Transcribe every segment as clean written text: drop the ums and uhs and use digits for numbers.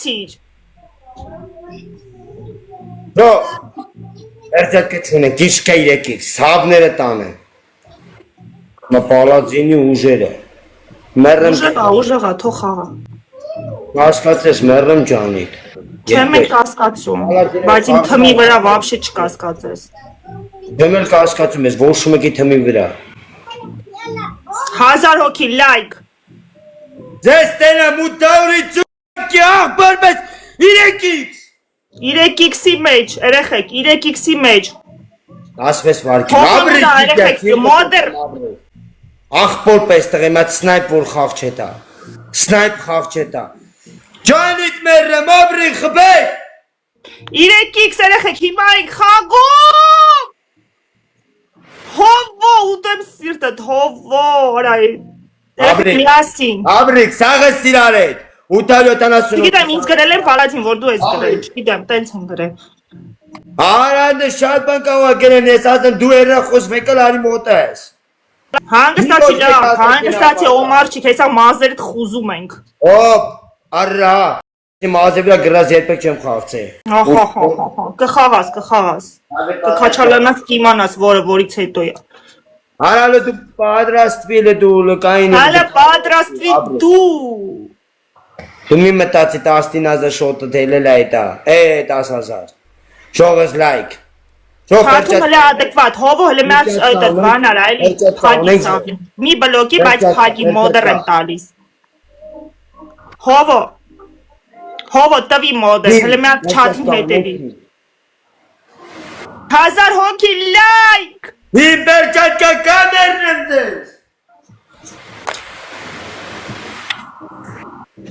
Գցիր։ Դո Էրտակը չունե, գիշկա 3x, սաբները տանը։ Պալածինի ուժերը։ Մեռեմ Ուժեղա, թող խաղա։ հասկացես, մեռեմ ջանիդ։ Չեմ եք կասկածում, բայց իմ թմի վրա վաբշե չկասկածես։ Դեմ էլ կասկածում ես, ոչ մեկի թմի վրա։ 1000 հոգի լայք։ Ձեզ տենեմ 850 աղբար մեզ 3x։ 3x-ի մեջ, երեխեք, 3x-ի մեջ։ Ասպես վարկի, Հոմոն դա երեխեք, մոդեր։ աղբոր պես տղեմ, այդ սնայպ որ խաղ չետա։ Սնայպ խաղ չետա։ Ջանիդ մերրեմ, աբրին խբեք։ 3x երեխեք, հիմա ենք խաղում։ Հովո, ուտեմ սիրտդ, հովո, արայ։ Երեխեք միասին։ Աբրիկ, սաղը սիրար էդ։ 870։ Չգիտեմ, ինձ գրել են պալատին, որ դու ես գրել, չգիտեմ, տենց եմ գրել։ Արանդ շատ բան կավա գրեն, ես ասեմ դու երախոս մեկալ արի մոտ ես։ Հանգստացի լավ, հանգստացի օմարչիկ, հեսա մազերդ խուզում ենք։ Ոպ, առա, մազե վրա գրած երբեք չեմ խաղցե։ Կխաղաս, կքաչալանաս կիմանաս, որից հետո է։ Արալը դու պատրաստվիլ է դու լկային է։ Հալը պատրաստվի դու։ Դու մի մտացի 10,000 շոտը թելել է այտա, 10,000։ Շողս լայք։ Խաղում հլը ադեկվատ, հովո հլը միած այդդ վանար, այլի խագի ծավին։ Մի բլոկի, բայց խագի մոդր եմ տալիս։ Հովո տվի մոդր, հլը միած չատին հետևի։ 1000 հոգի լայք։ Իմ բերջատկա կամերն եմ ձեզ։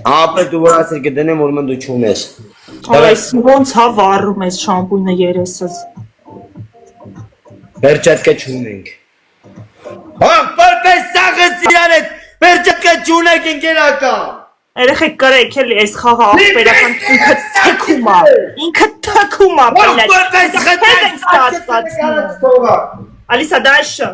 Ապե դու որ ասեր կդնեմ, որ մն դու չունես։ Այս ոնց հա վառում ես շամպույնը երեսս։ Բերջատկա չունենք։ Պարպես սաղս իրար էդ, բերջատկա չունենք ինգերական։ Երեխեք կրեք էլի այս խաղը աղբերական ինքը թքում է, Պարպես խտայս Ալիսա դաշը